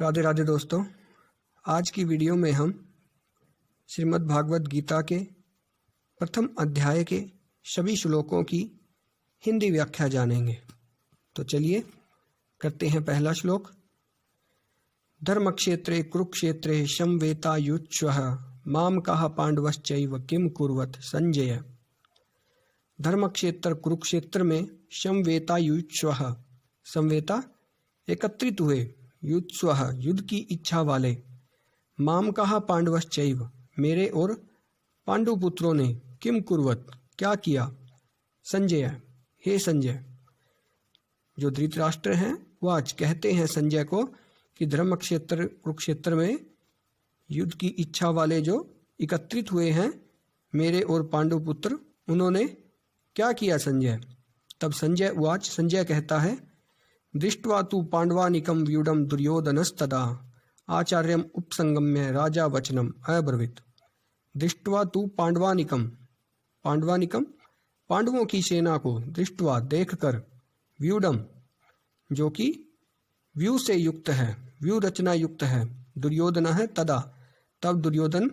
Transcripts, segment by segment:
राधे राधे दोस्तों, आज की वीडियो में हम श्रीमद् भागवत गीता के प्रथम अध्याय के सभी श्लोकों की हिंदी व्याख्या जानेंगे। तो चलिए करते हैं पहला श्लोक। धर्मक्षेत्रे कुरुक्षेत्रे समवेतायुत्सवः माम कः पांडवश्चैव किम कुर्वत संजय। धर्मक्षेत्र कुरुक्षेत्र में समवेतायुत्सवः, समवेता एकत्रित हुए, युत्स्वः युद्ध की इच्छा वाले, माम कहा पांडवश्चैव मेरे और पांडुपुत्रों ने, किम कुर्वत क्या किया, संजय हे संजय। जो धृतराष्ट्र हैं वो आज कहते हैं संजय को कि धर्मक्षेत्र कुरुक्षेत्र में युद्ध की इच्छा वाले जो एकत्रित हुए हैं मेरे और पांडुपुत्र, उन्होंने क्या किया संजय। तब संजय कहता है, दृष्ट्वा तु पांडवानिकं व्यूढं दुर्योधनस्तदा आचार्यम उपसंगम्य राजा वचनम अब्रवीत। दृष्ट्वा तु पांडवानिकं, पांडवानिकं पांडवों की सेना को, दृष्ट्वा देखकर, व्यूढम जो कि व्यू से युक्त है, व्यू रचना युक्त है, दुर्योधन है तदा तब दुर्योधन,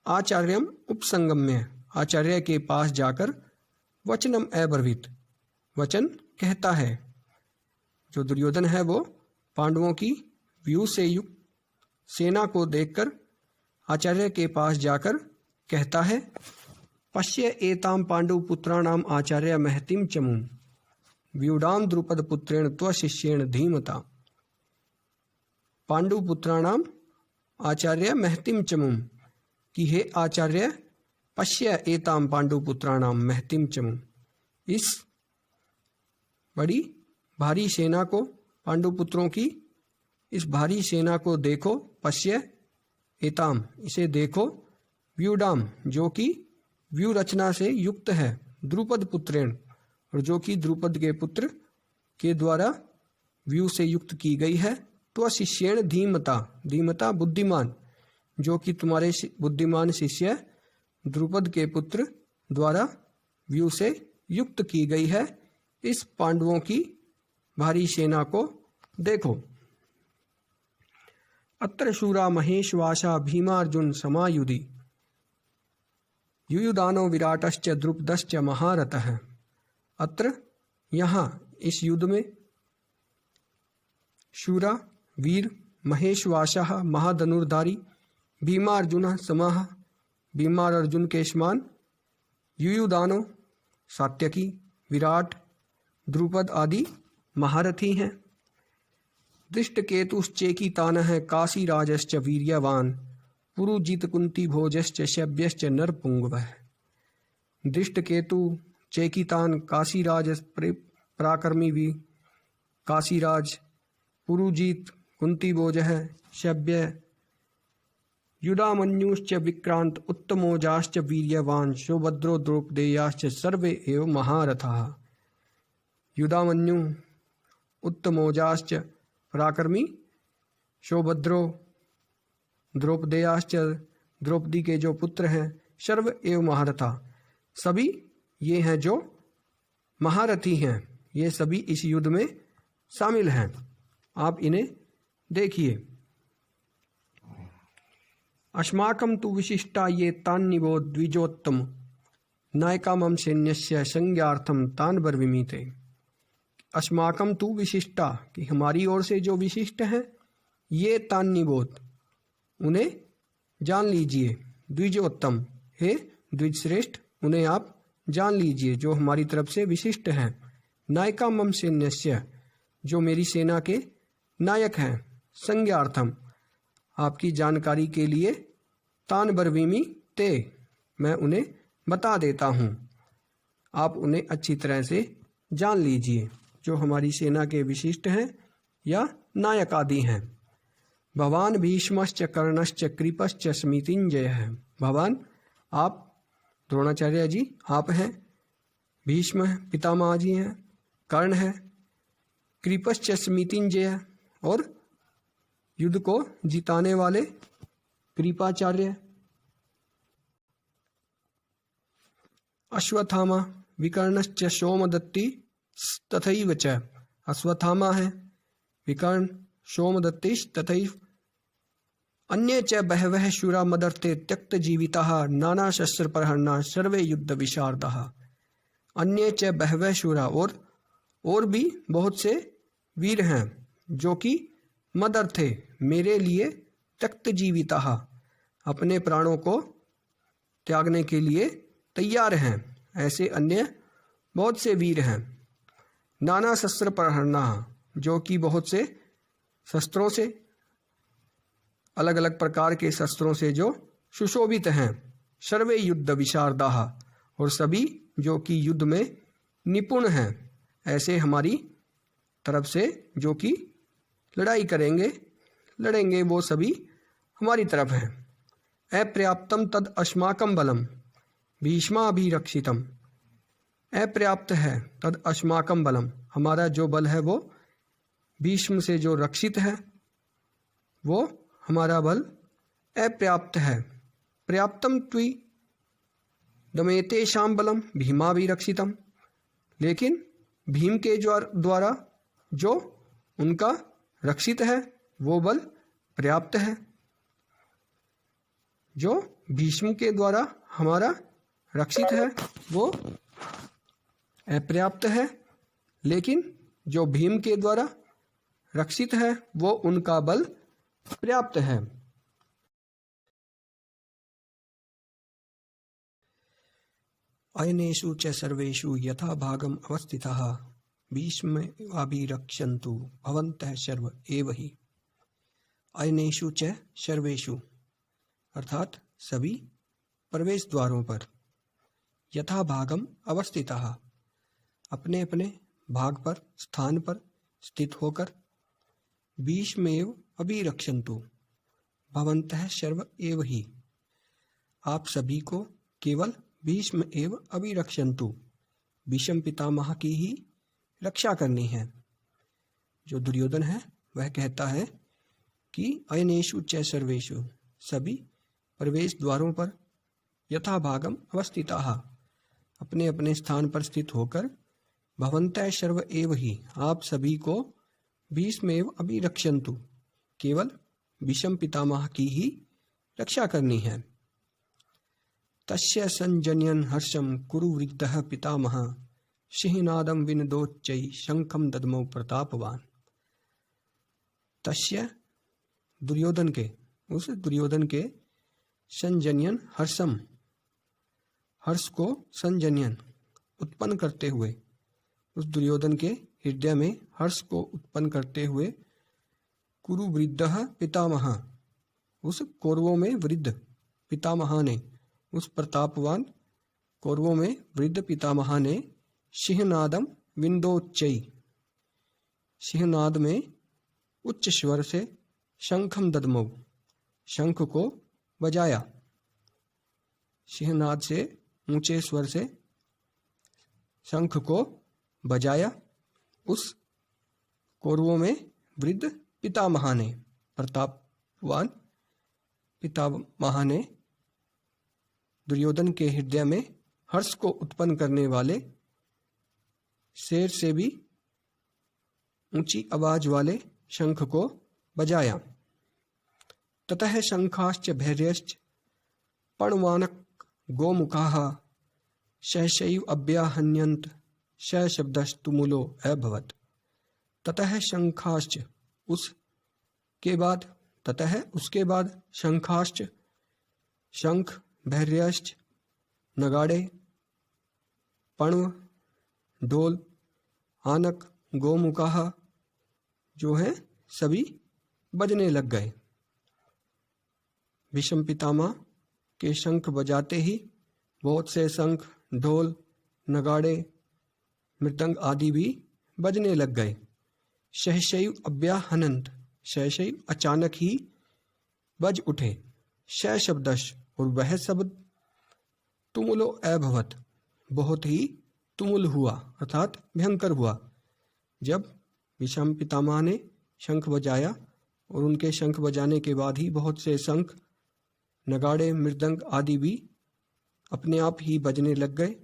आचार्यम उपसंगम्य आचार्य के पास जाकर, वचनम अब्रवीत वचन कहता है। जो दुर्योधन है वो पांडवों की व्यू से युक्त सेना को देखकर आचार्य के पास जाकर कहता है, पश्य एताम पांडुपुत्राणाम आचार्य महतिम चमुम व्यूढ़ाम द्रुपद पुत्रेण त्वशिष्येण धीमता। पांडुपुत्राणाम आचार्य महतिम चमुम कि हे आचार्य, पश्य एताम पांडुपुत्राणाम महतिम चमुम, इस बड़ी भारी सेना को, पांडुपुत्रों की इस भारी सेना को देखो, पश्य एताम इसे देखो, व्यूढ़ाम जो कि व्यू रचना से युक्त है, द्रुपद पुत्रेण और जो कि द्रुपद के पुत्र के द्वारा व्यू से युक्त की गई है, तो शिष्येण धीमता, धीमता बुद्धिमान, जो कि तुम्हारे बुद्धिमान शिष्य द्रुपद के पुत्र द्वारा व्यू से युक्त की गई है, इस पांडवों की भारी सेना को देखो। अत्र शूरा महेशवासा भीमार्जुन समायुधि युयुधानो विराटश्च द्रुपदश्च महारथः। अत्र यहाँ इस युद्ध में शूरा वीर, महेशवासा महाधनुर्धारी, भीमार्जुन समाः भीमा और अर्जुन के समान, युयुधानो सात्यकी, विराट, द्रुपद आदि महारथी हैं। दृष्टकेतुश्चेकितानः काशीराजश्च वीर्यवान पुरुजित कुंती भोजश्च शव्यश्च नरपुंगवः। दृष्टकेतु, चेकितान, काशीराज पराक्रमी भी, काशीराज, पुरुजित, कुंती भोजः, शव्य, युधामन्युश्च विक्रांत उत्तमोजाश्च वीर्यवान सौभद्रो द्रौपदेयाश्च सर्वे एव महारथाः। युधामन्यु, उत्तमोजाश्च पराक्रमी, सौभद्रो, द्रौपदेयाश्च द्रौपदी के जो पुत्र हैं, सर्व एव महारथा सभी ये हैं जो महारथी हैं, ये सभी इस युद्ध में शामिल हैं। आप इन्हें देखिए। अस्माकं तु विशिष्टा ये तान्निवो द्विजोत्तम नायकामं सैन्यस्य संज्ञार्थम तान ब्रवीमीते। अस्माकं तु विशिष्टा कि हमारी ओर से जो विशिष्ट हैं, ये तान्निबोध उन्हें जान लीजिए, द्विजोत्तम हे द्विजश्रेष्ठ उन्हें आप जान लीजिए जो हमारी तरफ से विशिष्ट हैं। नायका मम सैन्यस्य जो मेरी सेना के नायक हैं, संज्ञार्थम आपकी जानकारी के लिए, तान ब्रवीमि ते मैं उन्हें बता देता हूँ, आप उन्हें अच्छी तरह से जान लीजिए जो हमारी सेना के विशिष्ट हैं या नायक आदि हैं। भवान भीष्मश्च कर्णश्च कृपश्च स्मितिंजय है। भवान आप, द्रोणाचार्य जी आप हैं, भीष्म पितामह जी हैं, कर्ण है, कृपश्च स्मितिंजय और युद्ध को जिताने वाले कृपाचार्य, अश्वत्थामा विकर्णश्च सोमदत्ती तथैव च। अश्वत्थामा है, विकर्ण, सोमदत्तिश्च तथैव अन्ये च बहवः शूरा मदर्थे त्यक्तजीविताः नानाशस्त्रप्रहरणाः सर्वे युद्धविशारदाः। अन्ये च बहवः शूरा, और भी बहुत से वीर हैं जो कि मदर्थे मेरे लिए त्यक्तजीविताः अपने प्राणों को त्यागने के लिए तैयार हैं। ऐसे अन्य बहुत से वीर हैं। नाना शस्त्र प्रहरणाः जो कि बहुत से शस्त्रों से, अलग अलग प्रकार के शस्त्रों से जो सुशोभित हैं। सर्वे युद्ध विशारदाः और सभी जो कि युद्ध में निपुण हैं। ऐसे हमारी तरफ से जो कि लड़ाई लड़ेंगे वो सभी हमारी तरफ हैं। अपर्याप्तम तद अस्माकं बलम भीष्माभिरक्षितम। अपर्याप्त है तद अस्माकं बलम, हमारा जो बल है वो भीष्म से जो रक्षित है वो हमारा बल अपर्याप्त है। पर्याप्तम त्वि दमयतेषां बलम भीमाभिरक्षितम, लेकिन भीम के द्वारा जो उनका रक्षित है वो बल पर्याप्त है। जो भीष्म के द्वारा हमारा रक्षित है वो अपर्याप्त है, लेकिन जो भीम के द्वारा रक्षित है वो उनका बल पर्याप्त है। अयनेषु च सर्वेषु यथा भागम अवस्थिताः भीष्माभिरक्षन्तु भवन्तः सर्व एव हि। अयनेषु च सर्वेषु अर्थात सभी प्रवेश द्वारों पर, यथा भागम अवस्थिताः अपने अपने भाग पर, स्थान पर स्थित होकर, भीष्मेव अभिरक्षन्तु भवन्तः सर्व एव हि आप सभी को केवल भीष्म एव अभिरक्षन्तु भीष्म पितामह की ही रक्षा करनी है। जो दुर्योधन है वह कहता है कि अयनेषु च सर्वेषु सभी प्रवेश द्वारों पर, यथा भागम अवस्थिताः अपने अपने स्थान पर स्थित होकर, भवन्तः सर्व एव हि आप सभी को भीष्मेव अभिरक्षन्तु केवल भीष्म पितामह की ही रक्षा करनी है। तस्य संजनयन् हर्षं कुरु वृद्धः पितामहः सिंहनादं विनदोच्चै शंखं दद्मौ प्रतापवान। तस्य दुर्योधन के, उस दुर्योधन के संजनयन हर्षम हर्ष को संजनयन उत्पन्न करते हुए, उस दुर्योधन के हृदय में हर्ष को उत्पन्न करते हुए, कुरु वृद्धः पितामहः उस कौरवों में वृद्ध पितामह ने, उस प्रतापवान कौरवों में वृद्ध पितामह ने सिंहनादम विंदोच्चै सिंहनाद में उच्च स्वर से, शंखम दद्मौ शंख को बजाया, सिंहनाद से ऊंचे स्वर से शंख को बजाया उस कौरवों में वृद्ध पितामह ने, प्रतापवान पितामह ने दुर्योधन के हृदय में हर्ष को उत्पन्न करने वाले शेर से भी ऊंची आवाज वाले शंख को बजाया। ततः शंखाश्च भैर्यश्च पणवानक गोमुखाः सहसैव अभ्याहन्यन्त स शब्दस्तुमुलो अभवत्। ततः शंखाश्च उसके बाद शंखाश्च शंख, भैर्यश्च नगाड़े, पण्व ढोल, आनक, गोमुखाः जो हैं सभी बजने लग गए। भीष्म पितामह के शंख बजाते ही बहुत से शंख, ढोल, नगाड़े, मृदंग आदि भी बजने लग गए। सहसैव अभ्याहनन्त सहसैव अचानक ही बज उठे। स शब्दश और वह शब्द, तुमुलो अभवत बहुत ही तुमुल हुआ अर्थात भयंकर हुआ। जब भीष्म पितामह ने शंख बजाया और उनके शंख बजाने के बाद ही बहुत से शंख, नगाड़े, मृदंग आदि भी अपने आप ही बजने लग गए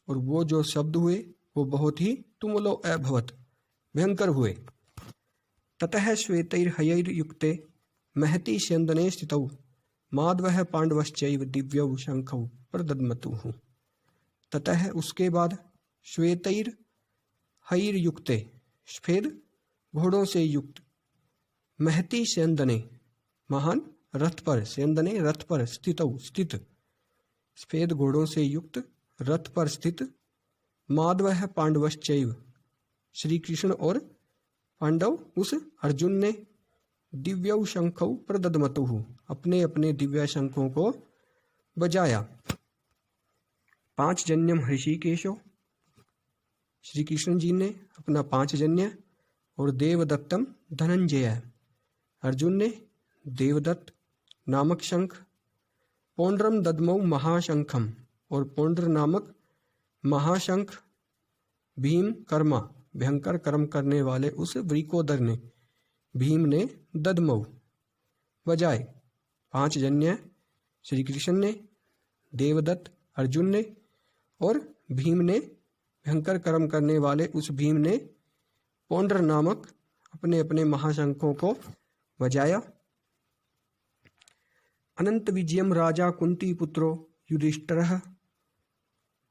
और वो जो शब्द हुए वो बहुत ही तुमुलो अभवत भयंकर हुए। ततः श्वेतैर्हयैर्युक्ते महति स्यन्दने स्थितौ माधवः पांडवश्चैव दिव्यौ शंखौ प्रदद्मतुः। ततः उसके बाद श्वेतैर्हयैर्युक्ते श्वेत घोड़ों से युक्त महति स्यन्दने महान रथ पर स्यन्दने रथ पर स्थितौ स्थित श्वेत घोड़ों से युक्त रथ पर स्थित माधवः पांडवश्चैव श्री कृष्ण और पांडव उस अर्जुन ने दिव्यौ शंखौ प्रदद्मतुः अपने अपने दिव्य शंखों को बजाया। पांचजन्यम ऋषिकेशो श्री कृष्ण जी ने अपना पांचजन्य और देवदत्तम धनंजय अर्जुन ने देवदत्त नामक शंख पौंड्रम दद्मौ महाशंखम और पौंड्र नामक महाशंख भीम कर्मा भयंकर कर्म करने वाले उस वृकोदर ने भीम ने दद्मौ बजाए। पांचजन्य श्री कृष्ण ने देवदत्त अर्जुन ने और भीम ने भयंकर कर्म करने वाले उस भीम ने पौंड्र नामक अपने अपने महाशंखों को बजाया। अनंत विजयम राजा कुंती पुत्रो युधिष्ठिरः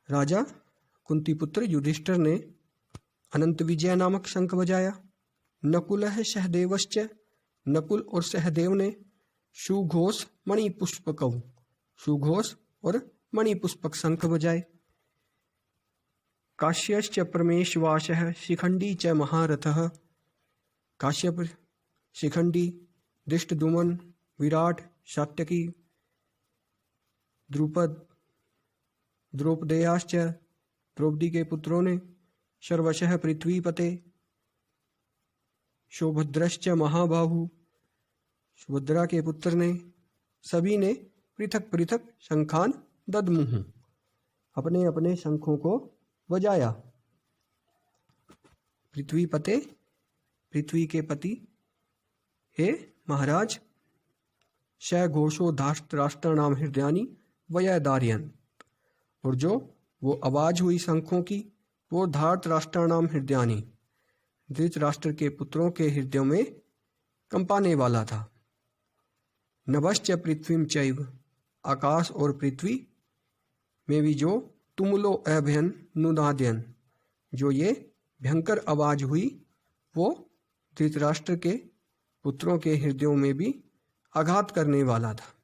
राजा कुंती पुत्र युधिष्ठिर ने अनंत विजय नामक शंख बजाया। नकुलः सहदेवश्च नकुल और सहदेव ने सुघोष मणिपुष्पकौ सुघोष और मणिपुष्पक शंख बजाए। काश्यश्च परमेशवासः शिखंडी च महारथः काश्यप शिखंडी दृष्टद्युम्न विराट सात्यकी द्रुपद द्रौपदेयाश्च द्रौपदी के पुत्रों ने सर्वशः पृथ्वीपते सौभद्रश्च महाबाहु सुभद्रा के पुत्र ने सभी ने पृथक पृथक शंखान दद्मुः अपने अपने शंखों को बजाया। पृथ्वीपते पृथ्वी के पति हे महाराज श घोषो धार्तराष्ट्राणाम हृदयानि वयदार्यन् और जो वो आवाज हुई शंखों की वो धार्तराष्ट्राणाम हृदयानि धृतराष्ट्र के पुत्रों के हृदयों में कंपाने वाला था। नभश्च पृथ्वीं चैव आकाश और पृथ्वी में भी जो तुमुलो अभयन नुदाद्यन जो ये भयंकर आवाज हुई वो धृतराष्ट्र के पुत्रों के हृदयों में भी आघात करने वाला था।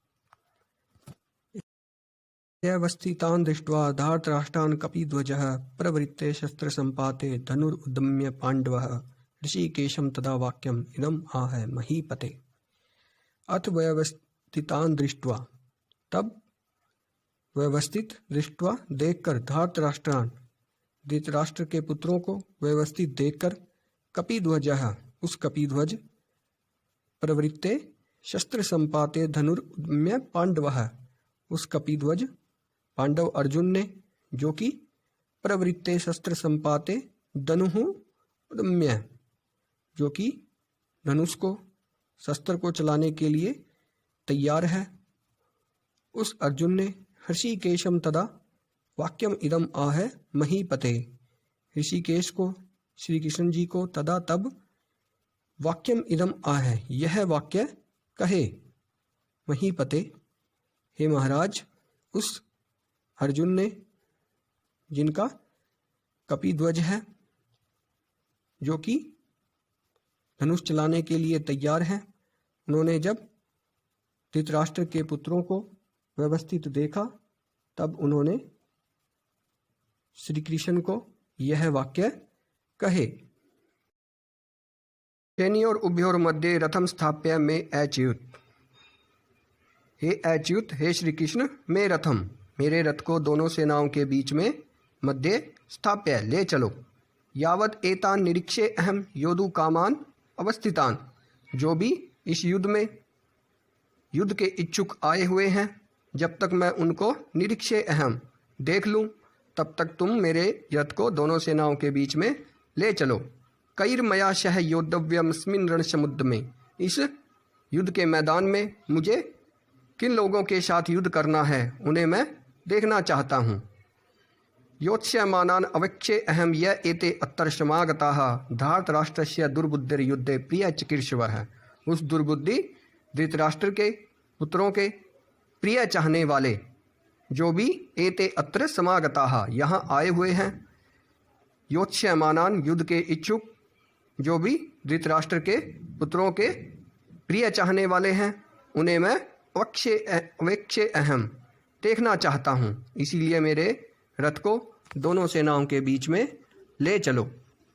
अवस्थितान् दृष्ट्वा धार्तराष्ट्रान् कपिध्वजः प्रवृत्ते शस्त्र संपाते धनुरुद्यम्य पांडवः ऋषिकेशं तदा वाक्यम इदम आह महीपते। अथ व्यवस्थितान् दृष्ट्वा तब व्यवस्थित दृष्ट्वा देखकर धार्तराष्ट्रान् धृतराष्ट्र के पुत्रों को व्यवस्थित देखकर कपिध्वजः उस कपिध्वज प्रवृत्ते शस्त्र संपाते धनुरुद्यम्य पांडवः उस कपिध्वज पांडव अर्जुन ने जो कि प्रवृत्ते शस्त्र संपाते धनुः उद्यम्य जो कि धनुष को शस्त्र को चलाने के लिए तैयार है उस अर्जुन ने ऋषिकेशम तदा वाक्यम इदम आह महीपते ऋषिकेश को श्री कृष्ण जी को तदा तब वाक्यम इदम आह यह वाक्य कहे महीपते हे महाराज उस अर्जुन ने जिनका कपिध्वज है जो कि धनुष चलाने के लिए तैयार है उन्होंने जब धृतराष्ट्र के पुत्रों को व्यवस्थित देखा तब उन्होंने श्री कृष्ण को यह वाक्य कहे। सेनयोर उभयोर मध्ये रथम स्थाप्य में अच्युत हे अच्युत हे श्री कृष्ण मैं रथम मेरे रथ को दोनों सेनाओं के बीच में मध्य स्थाप्य ले चलो। यावत एतान निरीक्षे अहम योधु कामान अवस्थितान जो भी इस युद्ध में युद्ध के इच्छुक आए हुए हैं जब तक मैं उनको निरीक्षे अहम देख लूं तब तक तुम मेरे रथ को दोनों सेनाओं के बीच में ले चलो। कैर्मया शह योद्धव्यमस्मिन् रणसमुद्र में इस युद्ध के मैदान में मुझे किन लोगों के साथ युद्ध करना है उन्हें मैं देखना चाहता हूँ। योत्स्यमानान् अवेक्षे अहम य एते अत्र समागताः धृतराष्ट्रस्य दुर्बुद्धिर्युद्धे प्रिय चिकीर्षवः। उस दुर्बुद्धि धृतराष्ट्र के पुत्रों के प्रिय चाहने वाले जो भी एते अत्र समागताः यहाँ आए हुए हैं, योत्स्यमानान् युद्ध के इच्छुक जो भी धृतराष्ट्र के पुत्रों के प्रिय चाहने वाले हैं, उन्हें मैं अवेक्षे अहम देखना चाहता हूँ, इसीलिए मेरे रथ को दोनों सेनाओं के बीच में ले चलो।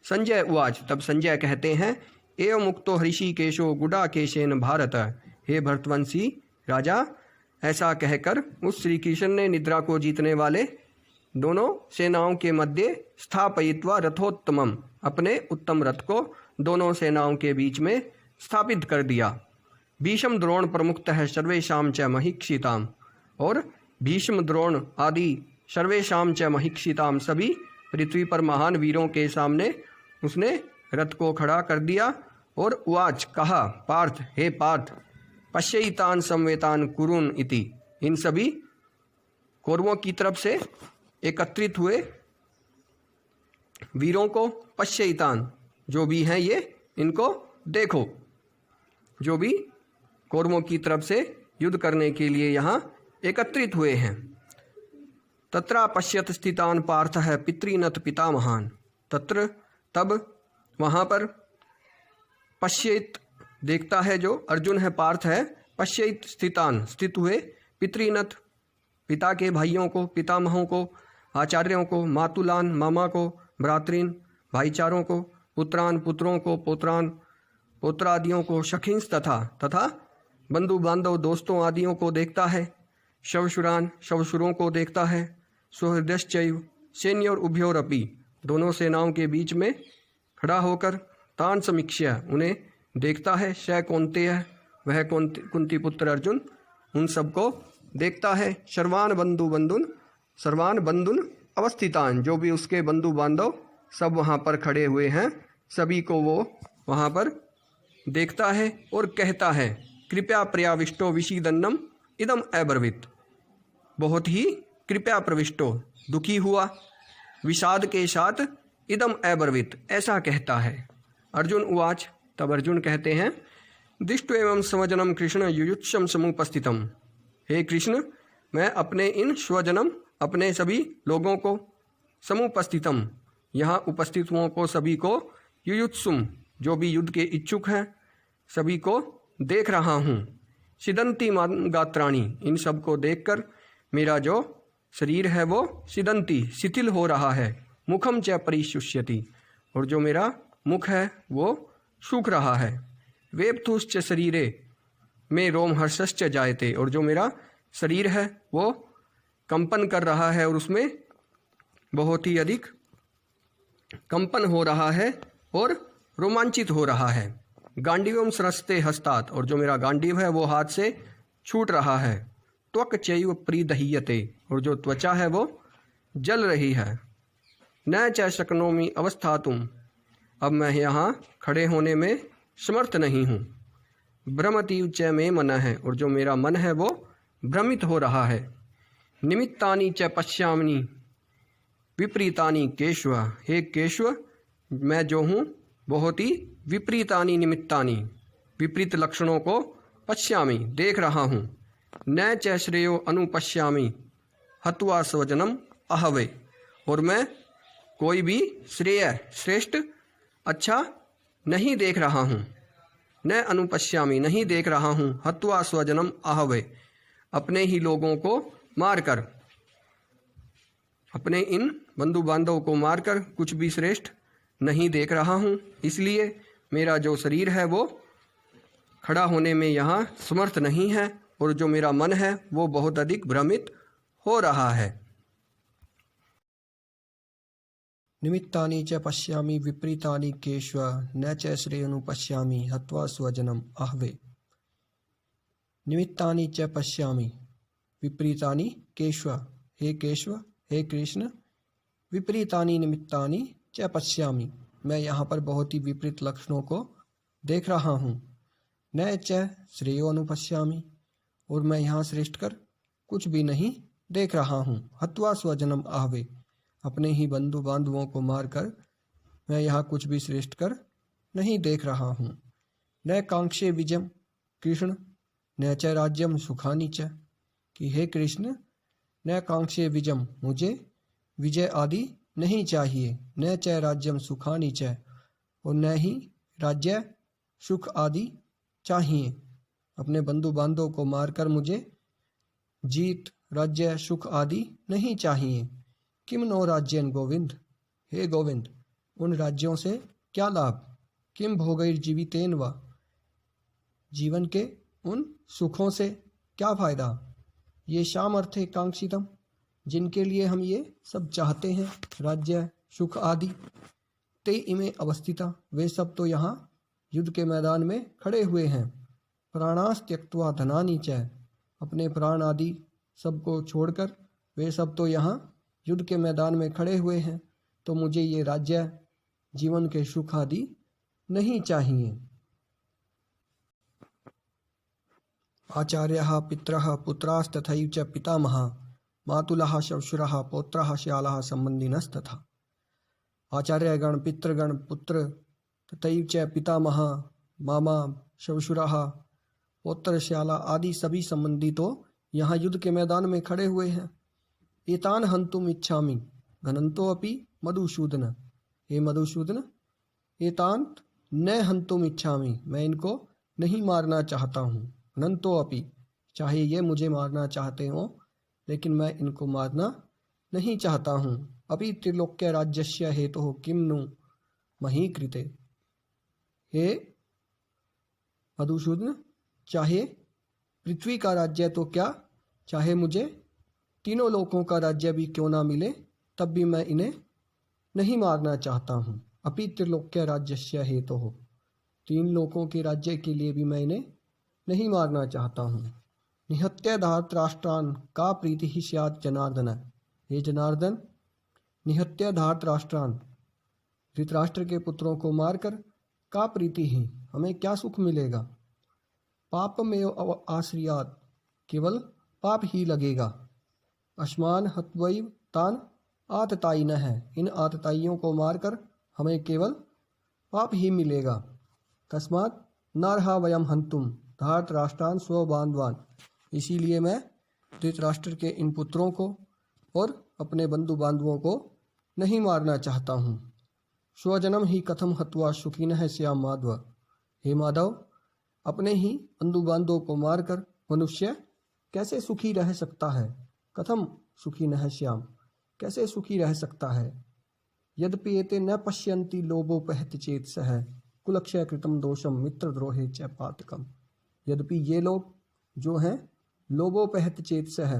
संजय उवाच, तब संजय कहते हैं, एवं मुक्तो हृषिकेशो गुडाकेशेन भारत। हे भरतवंशी राजा, ऐसा कहकर उस श्री कृष्ण ने निद्रा को जीतने वाले दोनों सेनाओं के मध्य स्थापयित्वा रथोत्तमम, अपने उत्तम रथ को दोनों सेनाओं के बीच में स्थापित कर दिया। भीष्म द्रोण प्रमुखतः सर्वेषां च महिक्षिताम, और भीष्म द्रोण आदि सर्वेषां च महिक्षिताम, सभी पृथ्वी पर महान वीरों के सामने उसने रथ को खड़ा कर दिया। और उवाच, कहा, पार्थ, हे पार्थ, पश्यैतान संवेतान कुरुन इति, इन सभी कौरवों की तरफ से एकत्रित हुए वीरों को, पश्यैतान जो भी हैं ये, इनको देखो, जो भी कौरवों की तरफ से युद्ध करने के लिए यहाँ एकत्रित हुए हैं। तत्रा पश्यत स्थितान पार्थः पितृनत पितामहान, तत्र तब वहाँ पर पश्यत देखता है, जो अर्जुन है, पार्थ है, पश्यत स्थितान स्थित हुए, पितृनत पिता के भाइयों को, पितामहों को, आचार्यों को, मातुलान मामा को, भ्रातृन भाईचारों को, पुत्रान पुत्रों को, पौत्रान पौत्रादियों को, शखिंस तथा बंधु बांधव दोस्तों आदियों को देखता है, शवशुरान शवशुरों को देखता है, सुहृदश्चैव सैन्योर उभयोरपि, दोनों सेनाओं के बीच में खड़ा होकर, तान समीक्ष्य उन्हें देखता है, श कौन्तेय वह कुंती पुत्र अर्जुन उन सबको देखता है, सर्वान बंधुन अवस्थितान, जो भी उसके बंधु बांधव सब वहाँ पर खड़े हुए हैं, सभी को वो वहाँ पर देखता है और कहता है, कृपया प्रयाविष्टो विषीदन्नम इदम अब्रवीत, बहुत ही कृपया प्रविष्टो दुखी हुआ, विषाद के साथ, इदम अब्रवीत ऐसा कहता है। अर्जुन उवाच, तब अर्जुन कहते हैं, दिष्टो एवं स्वजनम कृष्ण युयुत्सम समुपस्थितम, हे कृष्ण, मैं अपने इन स्वजनम अपने सभी लोगों को, समुपस्थितम यहाँ उपस्थित हुओं को, सभी को, युयुत्सुम जो भी युद्ध के इच्छुक हैं, सभी को देख रहा हूँ। सिदंती गात्राणी, इन सब को देखकर मेरा जो शरीर है वो सिदंती शिथिल हो रहा है, मुखम च परिशुष्यति, और जो मेरा मुख है वो सूख रहा है। वेपथुश्च शरीरे में रोमहर्षश्च जायते, और जो मेरा शरीर है वो कंपन कर रहा है और उसमें बहुत ही अधिक कंपन हो रहा है और रोमांचित हो रहा है। गांडीवम सरस्ते हस्तात, और जो मेरा गांडीव है वो हाथ से छूट रहा है। त्वक चैव प्रीदह्यते, और जो त्वचा है वो जल रही है। न च शक्नोमि अवस्थातुम, अब मैं यहाँ खड़े होने में समर्थ नहीं हूँ। भ्रमतीव च मे मन है, और जो मेरा मन है वो भ्रमित हो रहा है। निमित्तानि च पश्यामि विपरीतानि केशव, हे केशव, मैं जो हूँ बहुत ही विपरीतानि निमित्तानि, विपरीत लक्षणों को पश्यामि देख रहा हूँ। न च श्रेयो अनुपश्यामि हत्वा स्वजनम अहवे, और मैं कोई भी श्रेय श्रेष्ठ अच्छा नहीं देख रहा हूँ। न अनुपश्यामि नहीं देख रहा हूँ, हत्वा स्वजनम अहवे अपने ही लोगों को मारकर, अपने इन बंधु बांधव को मारकर कुछ भी श्रेष्ठ नहीं देख रहा हूँ। इसलिए मेरा जो शरीर है वो खड़ा होने में यहाँ समर्थ नहीं है, और जो मेरा मन है वो बहुत अधिक भ्रमित हो रहा है। निमित्तानि च पश्यामि विपरीतानि केशव, न च श्रेयोनुपश्यामि हत्वा स्वजनम अहवे। निमित्तानि च पश्यामि विपरीतानि केशव, हे केशव, हे कृष्ण, विपरीतानि निमित्तानि च पश्यामि, मैं यहाँ पर बहुत ही विपरीत लक्षणों को देख रहा हूँ। न च श्रेयो अनुपश्यामि, और मैं यहाँ श्रेष्ठ कर कुछ भी नहीं देख रहा हूँ। हत्वा स्वजनम आहवे, अपने ही बंधु बांधवों को मारकर मैं यहाँ कुछ भी श्रेष्ठ कर नहीं देख रहा हूँ। न कांक्षे विजयम कृष्ण न च राज्यम सुखानी च, कि हे कृष्ण न कांक्षे विजयम, मुझे विजय आदि नहीं चाहिए, न च राज्यम सुखानी च, और न ही राज्य सुख आदि चाहिए। अपने बंधु बांधवों को मारकर मुझे जीत राज्य सुख आदि नहीं चाहिए। किम नो राज्यन गोविंद, हे गोविंद उन राज्यों से क्या लाभ। किम भोगैर्जीवितेन वा, जीवन के उन सुखों से क्या फायदा। ये शाम अर्थे कांक्षितम, जिनके लिए हम ये सब चाहते हैं, राज्य सुख आदि, ते इमे अवस्थिता, वे सब तो यहाँ युद्ध के मैदान में खड़े हुए हैं। प्राणास त्यक्त्वा धनानि च, अपने प्राण आदि सबको छोड़कर वे सब तो यहाँ युद्ध के मैदान में खड़े हुए हैं। तो मुझे ये राज्य जीवन के सुख आदि नहीं चाहिए। आचार्यः पितरः पुत्रास्तथैव च पितामहः मातुलः श्वशुरः पौत्रः श्यालः संबंधिनस्तथा। आचार्यगण, पितृगण, पुत्र तथैव च पितामहः, मामा, श्वशुरः, पौत्र, श्याला आदि सभी संबंधी तो यहाँ युद्ध के मैदान में खड़े हुए हैं। एतान हन्तुम इच्छामि घनन्तो अपि मधुसूदन, हे मधुसूदन एतान न हन्तुम इच्छामि, मैं इनको नहीं मारना चाहता हूँ। घनन्तो अपि, चाहे ये मुझे मारना चाहते हो लेकिन मैं इनको मारना नहीं चाहता हूँ। अपि त्रिलोक्य राज्यस्य हेतुः किम नु मही कृते, हे मधुसूदन चाहे पृथ्वी का राज्य तो क्या, चाहे मुझे तीनों लोकों का राज्य भी क्यों ना मिले तब भी मैं इन्हें नहीं मारना चाहता हूँ। अपि त्रिलोक्य राज्यस्य हेतुः, तीन लोकों के राज्य के लिए भी मैं इन्हें नहीं मारना चाहता हूँ। निहत्य धार्तराष्ट्रान का प्रीति ही स्यात् जनार्दन, हे जनार्दन निहत्य धार्तराष्ट्रान, धृतराष्ट्र के पुत्रों को मारकर का प्रीति ही, हमें क्या सुख मिलेगा। पापमेव आश्रियात्, केवल पाप ही लगेगा। अस्मान हत्वैव तान आततायिनः, इन आतताइयों को मारकर हमें केवल पाप ही मिलेगा। तस्मात् नार्हा वयम हंतुम धार्तराष्ट्रान स्वबान्धवान, इसीलिए मैं धृतराष्ट्र के इन पुत्रों को और अपने बंधु बांधवों को नहीं मारना चाहता हूँ। स्वजनम ही कथम हत्वा सुखिनः स्याम माधव, हे माधव अपने ही बंधु बांधवों को मारकर मनुष्य कैसे सुखी रह सकता है। कथम सुखिनः स्याम, कैसे सुखी रह सकता है। यद्यपि एते न पश्यन्ति लोभोपहत चेतसः कुलक्षय कृतम दोषम मित्रद्रोहे च पातकम, यद्यपि ये लोग जो हैं लोभोपहत चेतसः,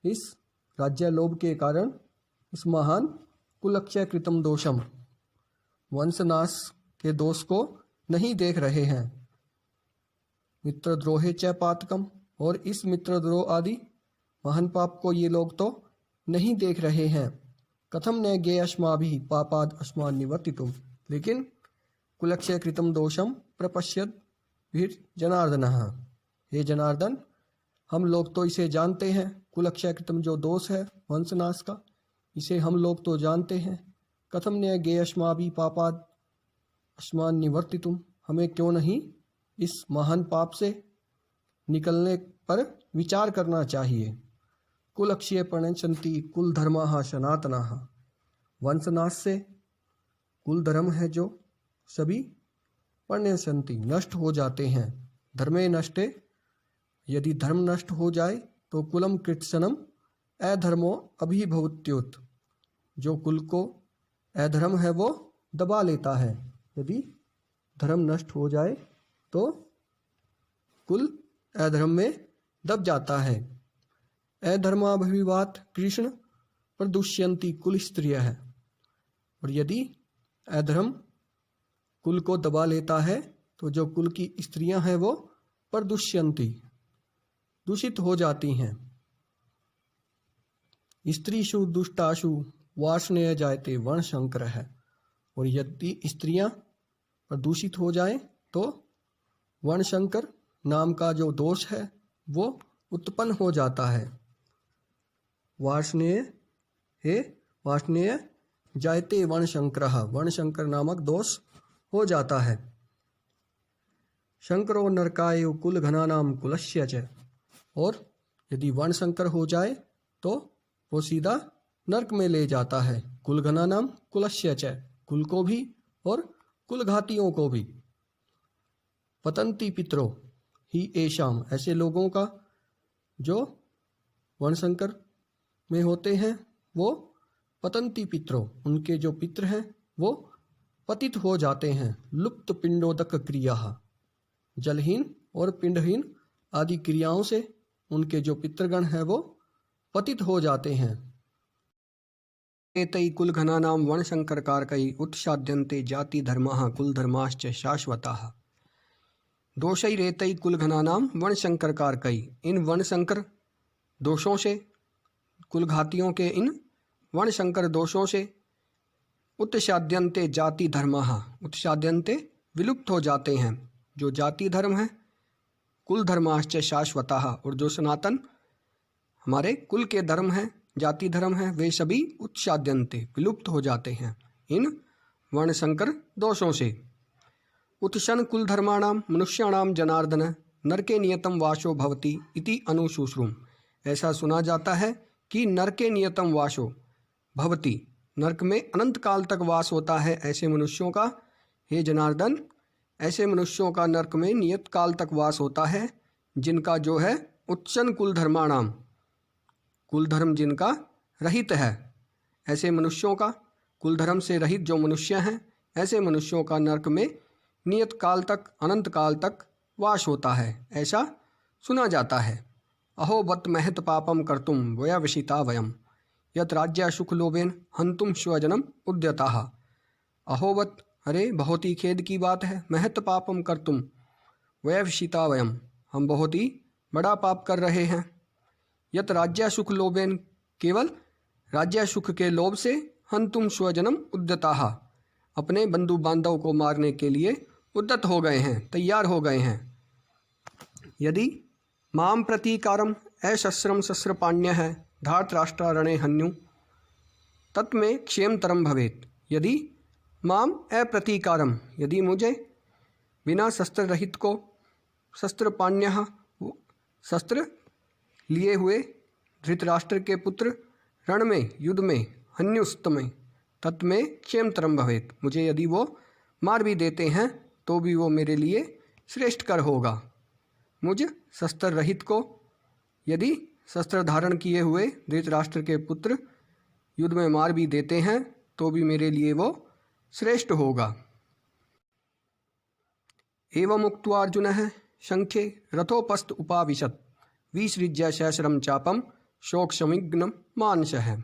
इस राज्य लोभ के कारण इस महान कुलक्षय कृतम दोषम, वंशनाश के दोष को नहीं देख रहे हैं। मित्रद्रोहे च पातकम, और इस मित्रद्रोह आदि महान पाप को ये लोग तो नहीं देख रहे हैं। कथम न ज्ञे अस्माभिः पापाद अस्मान् निवर्तितुम, लेकिन कुलक्षय कृतम दोषम प्रपश्यत भीर जनार्दनः, हे जनार्दन हम लोग तो इसे जानते हैं। कुलक्षय कृतम जो दोष है वंशनाश का, इसे हम लोग तो जानते हैं। कथम न ज्ञे अस्माभिः पापाद अस्मान् निवर्तितुम, हमें क्यों नहीं इस महान पाप से निकलने पर विचार करना चाहिए। कुलक्षय प्रणश्यन्ति कुल धर्माः सनातनाः, वंशनाश से कुल धर्म है जो सभी प्रणश्यन्ति नष्ट हो जाते हैं। धर्मे नष्टे, यदि धर्म नष्ट हो जाए तो कुलम कृत्सनम अधर्मो अभिभवत्युत, जो कुल को अधर्म है वो दबा लेता है। यदि धर्म नष्ट हो जाए तो कुल अधर्म में दब जाता है। अधर्माभिवात कृष्ण प्रदुष्यन्ति कुल स्त्रियः, और यदि अधर्म कुल को दबा लेता है तो जो कुल की स्त्रियां हैं वो प्रदुष्यन्ति दूषित हो जाती हैं। स्त्रीषु दुष्टाशु वार्ष्णेय जायते वर्णशंकर है, और यदि स्त्रियां प्रदूषित हो जाएं तो वर्णशंकर नाम का जो दोष है वो उत्पन्न हो जाता है। वार्ष्णेय, हे वाष्णेय जायते वर्णशंकरः, वर्णशंकर नामक दोष हो जाता है। शंकरो नरकाय कुलघनानां कुलस्य च, और यदि वर्णशंकर हो जाए तो वो सीधा नरक में ले जाता है। कुलघनानां कुलस्य च, कुल को भी और कुलघातियों को भी। पतंती पितरो ही एशाम, ऐसे लोगों का जो वर्णशंकर में होते हैं वो पतंती पितरो, उनके जो पितृ हैं वो पतित हो जाते हैं। लुप्त पिंडोदक क्रिया, जलहीन और पिंडहीन आदि क्रियाओं से उनके जो पितृगण हैं वो पतित हो जाते हैं। एतै कुलघनानां वर्णशंकरकारकै उत्साद्यन्ते जाति धर्माः कुलधर्माश्च शाश्वताः। दोषैरेतै कुलघनानां वर्णशंकरकारकै, इन वर्णशंकर दोषों से, कुलघातियों के इन वर्णशंकर दोषों से उत्साद्यन्ते जाति धर्माः, उत्साद्यन्ते विलुप्त हो जाते हैं जो जाति धर्म है। कुल धर्माश्च शाश्वताः, और जो सनातन हमारे कुल के धर्म हैं, जाति धर्म है, वे सभी उत्साद्यन्ते विलुप्त हो जाते हैं इन वर्णशंकर दोषों से। उत्सन कुल धर्माणाम मनुष्याणाम जनार्दन नरके नियतम वासो भवति इति अनुशुश्रुम, ऐसा सुना जाता है कि नरके नियतम वासो भवति, नरक में अनंत काल तक वास होता है ऐसे मनुष्यों का। हे जनार्दन, ऐसे मनुष्यों का नरक में नियत काल तक वास होता है जिनका जो है उत्सन कुल धर्माणाम, कुल धर्म जिनका रहित है। ऐसे मनुष्यों का, कुल धर्म से रहित जो मनुष्य हैं, ऐसे मनुष्यों का नरक में नियत काल तक, अनंत काल तक वास होता है, ऐसा सुना जाता है। अहो बत महत पापम कर्तुम वयवशिता वयम यत राज्य सुख लोभेन हंतुम स्वजनम उद्यताः। अहोवत, अरे बहुत ही खेद की बात है। महत पापम कर्तुम वयवशिता वयम, हम बहुत ही बड़ा पाप कर रहे हैं। यत राज्य सुख लोभेन, केवल राज्य सुख के लोभ से, हंतुम स्वजनम उद्यताः, अपने बंधु बांधव को मारने के लिए उद्यत हो गए हैं, तैयार हो गए हैं। यदि माम प्रतीकारम अशस्त्रम शस्त्रपाण्यः धार्तराष्ट्रारणे हन्यु तत्मे क्षेमतरम भवेत। यदि माम अप्रतीकारम, यदि मुझे बिना शस्त्र रहित को, शस्त्रपाण्यः शस्त्र लिए हुए धृतराष्ट्र के पुत्र रण में, युद्ध में, हन्युस्तमे तत्मे क्षेमतरम भवेत, मुझे यदि वो मार भी देते हैं तो भी वो मेरे लिए श्रेष्ठकर होगा। मुझ शस्त्र रहित को यदि शस्त्र धारण किए हुए धृतराष्ट्र के पुत्र युद्ध में मार भी देते हैं तो भी मेरे लिए वो श्रेष्ठ होगा। एवं उक्त्वा अर्जुनः शंखे रथोपस्थ उपाविशत् विसृज्य सहस्रम चापम शोक समिग्न मानसः।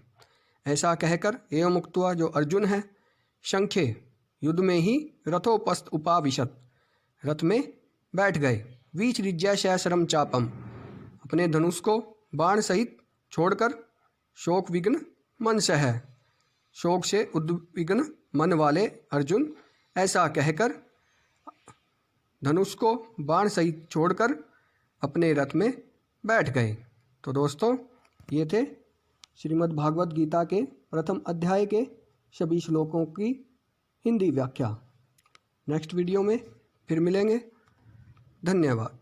ऐसा कहकर एवं उक्त्वा, जो अर्जुन है, शंखे युद्ध में ही रथोपस्थ उपाविशत्, रथ में बैठ गए। विसृज्य सहस्रम चापम, अपने धनुष को बाण सहित छोड़कर, शोक विघ्न मनसः, शोक से उद्विग्न मन वाले अर्जुन ऐसा कहकर धनुष को बाण सहित छोड़कर अपने रथ में बैठ गए। तो दोस्तों, ये थे श्रीमद् भागवत गीता के प्रथम अध्याय के सभी श्लोकों की हिंदी व्याख्या। नेक्स्ट वीडियो में फिर मिलेंगे। धन्यवाद।